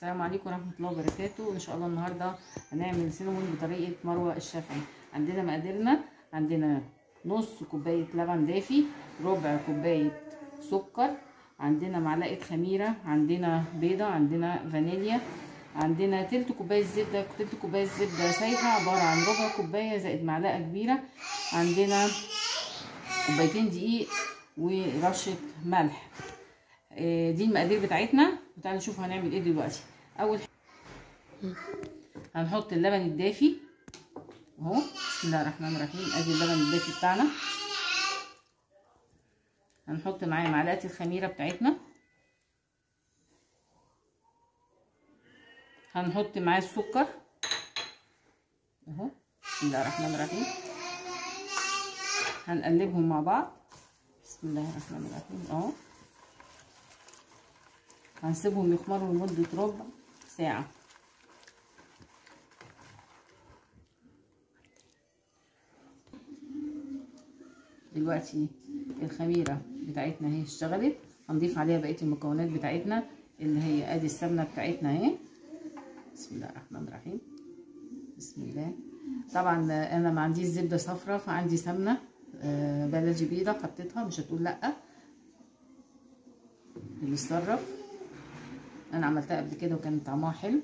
السلام عليكم ورحمه الله وبركاته. ان شاء الله النهارده هنعمل سينامون بطريقه مروه الشافعي. عندنا مقاديرنا: عندنا نص كوبايه لبن دافي، ربع كوبايه سكر، عندنا معلقه خميره، عندنا بيضه، عندنا فانيليا، عندنا تلت كوبايه زبده. تلت كوبايه زبده سايحه عباره عن ربع كوبايه زائد معلقه كبيره، عندنا كوبايتين دقيق ورشه ملح. دي المقادير بتاعتنا، وتعالوا نشوف هنعمل ايه دلوقتي. اول حاجه هنحط اللبن الدافي اهو، بسم الله الرحمن الرحيم. ادي اللبن الدافي بتاعنا. هنحط معاه معلقه الخميره بتاعتنا، هنحط معاه السكر اهو، بسم الله الرحمن الرحيم. هنقلبهم مع بعض، بسم الله الرحمن الرحيم اهو. هنسيبهم يخمروا لمده ربع ساعه. دلوقتي الخميره بتاعتنا اهي اشتغلت، هنضيف عليها بقيه المكونات بتاعتنا اللي هي ادي السمنه بتاعتنا اهي، بسم الله الرحمن الرحيم. بسم الله. طبعا انا ما عنديش زبده صفرا، فعندي سمنه بلدي بيضه حطيتها، مش هتقول لا اللي اتصرف. انا عملتها قبل كده وكان طعمها حلو.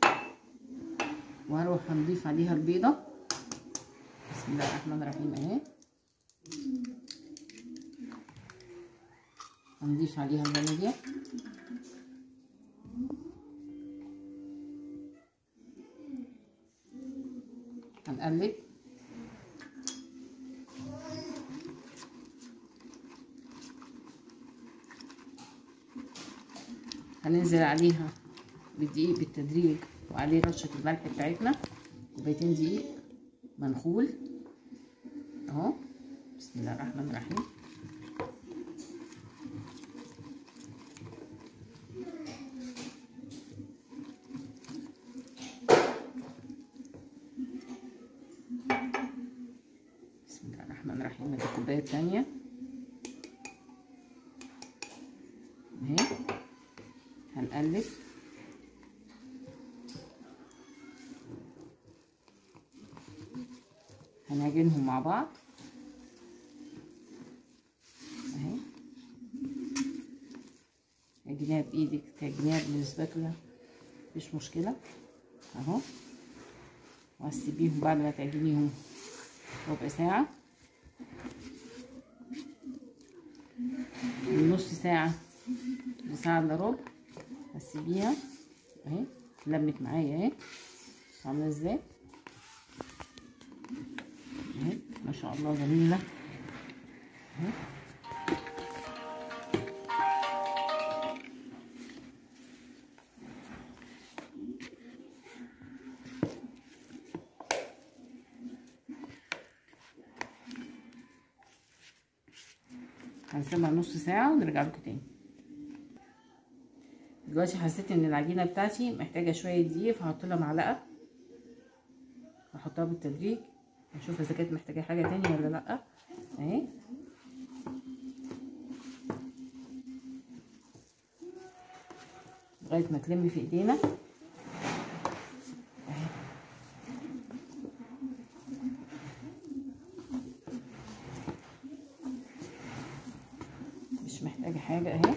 وهروح هنضيف عليها البيضه، بسم الله الرحمن الرحيم اهي. هنضيف عليها الفانيليا، هنقلب. هننزل عليها بالدقيق بالتدريج، وعليه رشه الملح بتاعتنا، كوبايتين دقيق منخول اهو، بسم الله الرحمن الرحيم. بسم الله الرحمن الرحيم. ادي الكوبايه الثانيه اهي. هنقلب، هنعجنهم مع بعض اهي. عجنيها بايدك، تعجنيها بالسباتولا مفيش مشكله اهو. وهتسيبيهم بعد ما تعجنيهم ربع ساعه، من نص ساعه لساعه الا ربع. هتسيبيها اهي، لمت معايا اهي، عامله ازاي اهي، ما شاء الله جميله اهي. هنسيبها نص ساعه ونرجع لكم تاني. دلوقتي حسيت ان العجينه بتاعتي محتاجه شويه دقيق، فهحط لها معلقه، هحطها بالتدريج، نشوف اذا كانت محتاجه حاجه تاني ولا لا اهي. لغايه ما تلم في ايدينا اهي. مش محتاجه حاجه اهي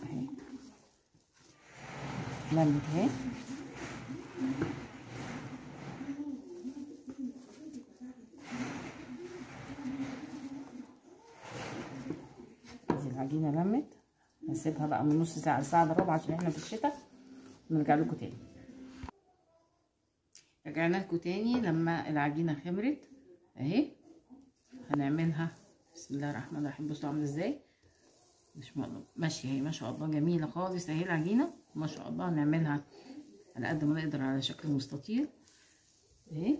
اهي، لمت اهي. العجينه لمت. هنسيبها بقى من نص ساعه لساعه الا ربع عشان احنا في الشتاء، ونرجع لكم تاني. رجعنا لكم تاني لما العجينه خمرت اهي. هنعملها بسم الله الرحمن الرحيم. بصوا عامله ازاي، مش ماشيه اهي، ما شاء الله جميله خالص اهي العجينه ما شاء الله. هنعملها على قد ما نقدر على شكل مستطيل اهي،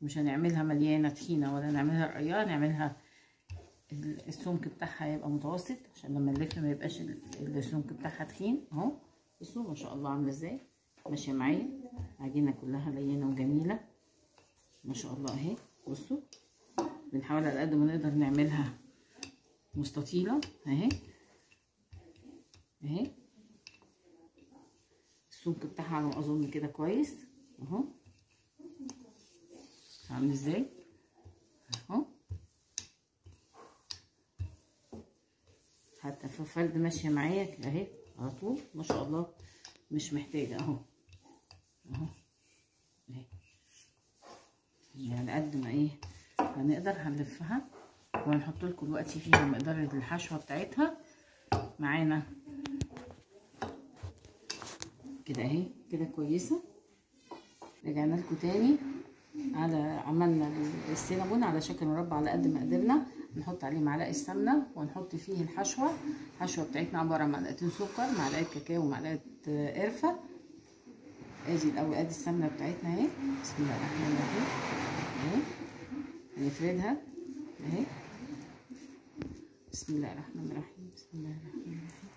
مش هنعملها مليانه تخينه ولا نعملها رقيقه، نعملها السمك بتاعها يبقى متوسط عشان لما نلف ما يبقاش السمك بتاعها تخين اهو. بصوا ما شاء الله عامله ازاي، ماشيه معايا عجينه كلها لينه وجميله ما شاء الله اهي. بصوا بنحاول على قد ما نقدر نعملها مستطيله اهي. اهي السمك بتاعها على ما اظن كده كويس اهو. عامل ازاي اهو، حتى في فرد ماشيه معايا كده اهي على طول ما شاء الله، مش محتاجه اهو اهو اهي. يعني قد ما ايه هنقدر هنلفها وهنحط لكم دلوقتي فيها مقدار الحشوه بتاعتها معانا كده اهي كده كويسه. رجعنا لكم تاني على عملنا السينابون على شكل مربع على قد ما قدرنا. نحط عليه معلقه سمنه ونحط فيه الحشوه بتاعتنا عباره عن معلقتين سكر، معلقه كاكاو، ومعلقه قرفه. ادي الاول ادي السمنه بتاعتنا اهي. بسم الله الرحمن الرحيم اهي هنفردها اهي. بسم الله الرحمن الرحيم بسم الله الرحمن الرحيم.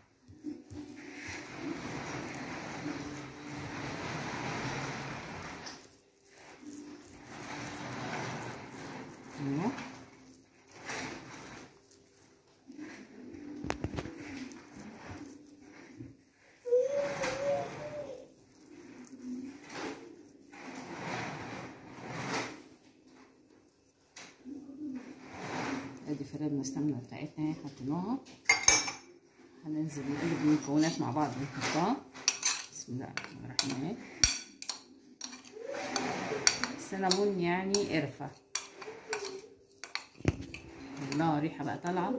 اهو ادي فردنا السمنه بتاعتنا اهي حطيناها. هننزل نقلب المكونات مع بعض ونحطها. بسم الله الرحمن الرحيم اهي. السينابون يعني قرفه، الله ريحه بقى طالعه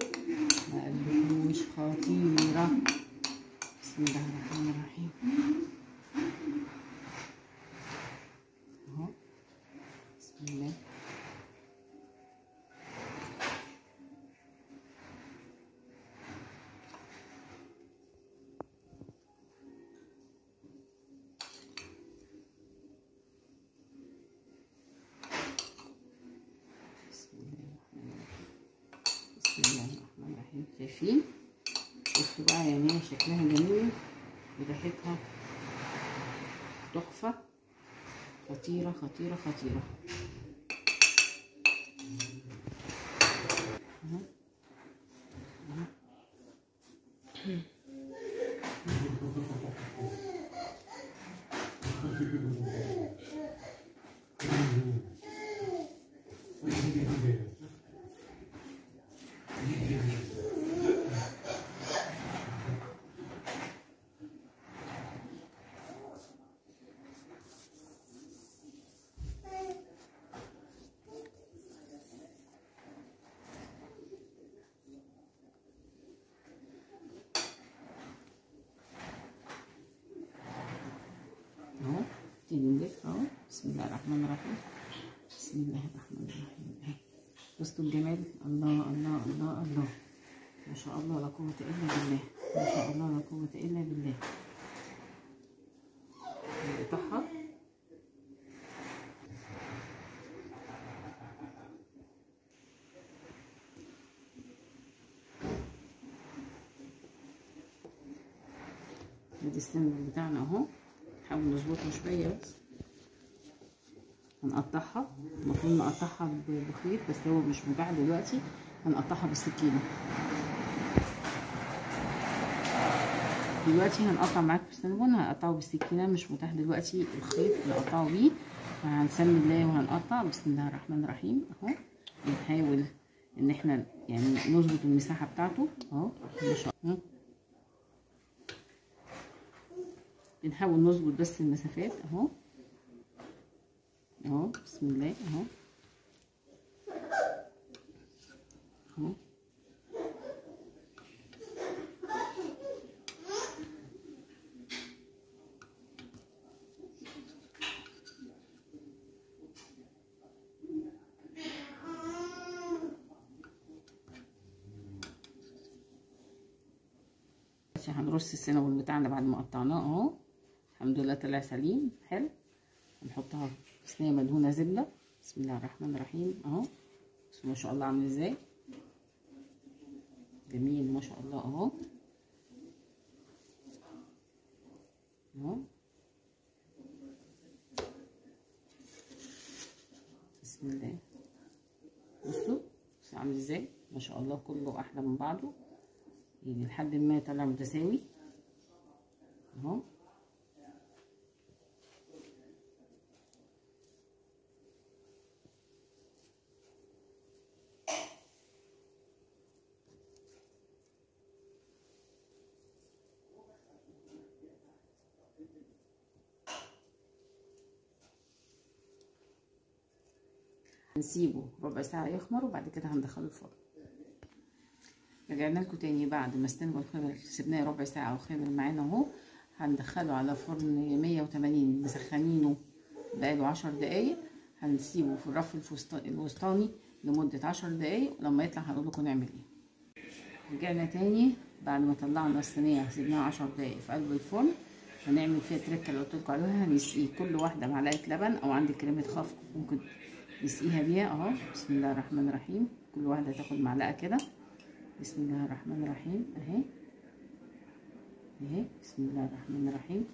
ما قلبكوش خطيره. بسم الله الرحمن الرحيم اهو. بسم الله بسم الله الرحمن الرحيم. شايفين؟ بصوا بقى يعني هي شكلها جميل وريحتها تحفه، خطيره خطيره خطيره اهو اهو. تيجي نلف اهو. بسم الله الرحمن الرحيم بسم الله الرحمن الرحيم اهي. بصوا الجمال، الله الله الله الله ما شاء الله لا قوة الا بالله، ما شاء الله لا قوة الا بالله. نقطعها ادي السن بتاعنا اهو. نحاول نظبطها شويه بس. هنقطعها، المفروض نقطعها بخيط بس هو مش متاح دلوقتي. هنقطعها بالسكينه دلوقتي. هنقطع معاكم السنبون، هنقطعه بالسكينه، مش متاح دلوقتي الخيط نقطعه بيه. هنسمي الله وهنقطع. بسم الله الرحمن الرحيم اهو. بنحاول ان احنا يعني نظبط المساحه بتاعته اهو ما شاء الله. بنحاول نظبط بس المسافات اهو اهو. بسم الله اهو اهو. هنرص السينابون بتاعنا بعد ما قطعناه اهو. الحمد لله طلع سليم حلو. هنحطها في صينيه مدهونه زبده. بسم الله الرحمن الرحيم اهو. بصوا ما شاء الله عامل ازاي، جميل ما شاء الله اهو اهو. بسم الله بصوا عامل ازاي ما شاء الله، كله احلى من بعضه يعني لحد ما طلع متساوي. اهو. هنسيبه ربع ساعة يخمر وبعد كده هندخله الفرن. رجعنا لكم تاني بعد ما استوى الخمر، سيبناه ربع ساعة وخمر معانا اهو. هندخله على فرن 180 مسخنينه بقاله 10 دقايق. هنسيبه في الرف الوسطاني لمدة 10 دقايق، ولما يطلع هنقول لكم نعمل ايه. رجعنا تاني بعد ما طلعنا الصينية، سيبناها 10 دقايق في قلب الفرن. هنعمل فيها التركة اللي قلت لكم عليها. هنسقي كل واحدة معلقة لبن، او عندك كريمة خفق ممكن نسقيها بيها اهو. بسم الله الرحمن الرحيم. كل واحدة تاخد معلقة كده. بسم الله الرحمن الرحيم اهي اهي. بسم الله الرحمن الرحيم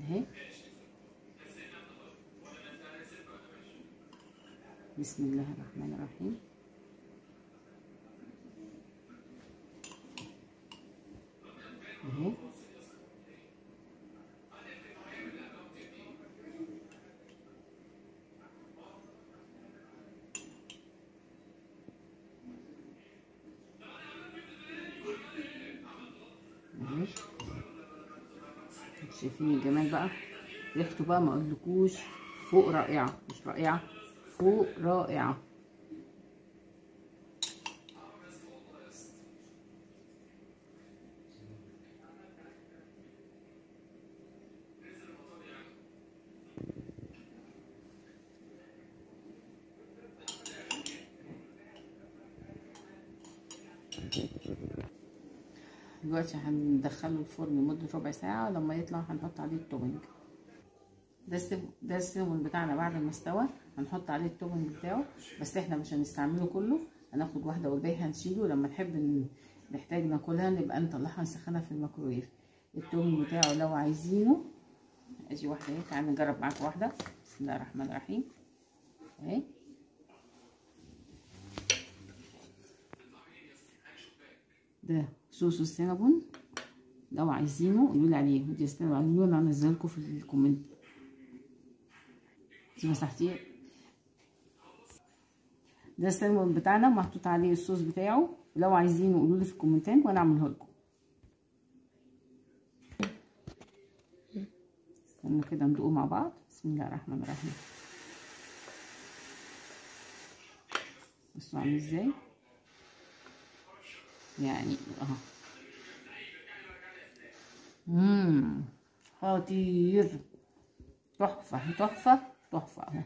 اهي. بسم الله الرحمن الرحيم اهي. شايفين الجمال بقى؟ ريحته بقى ما اقولكوش، فوق رائعه. مش رائعه، فوق رائعه. دلوقتي هندخله الفرن لمده ربع ساعه، ولما يطلع هنحط عليه التوبنج. ده السيمون بتاعنا بعد ما استوى. هنحط عليه التوبنج بتاعه، بس احنا مش هنستعمله كله، هناخد واحده والباقي هنشيله. لما نحتاج ناكلها نبقى نطلعها نسخنها في الميكرويف. التوبنج بتاعه لو عايزينه، ادي واحده اهي. تعالى نجرب معاكم واحده. بسم الله الرحمن الرحيم اهي. ده صوص السينابون، لو عايزينه قولوا لي عليه. ودي قولوا لي، انا هنزلكم في الكومنت. دي مسحتيه. ده السينابون بتاعنا محطوط عليه الصوص بتاعه، لو عايزينه قولوا لي في الكومنتات وانا اعمله لكم. استنوا كده ندوقه مع بعض. بسم الله الرحمن الرحيم. بصوا عامل ازاي يعني اهو. خطير، تحفه تحفه تحفه اهو.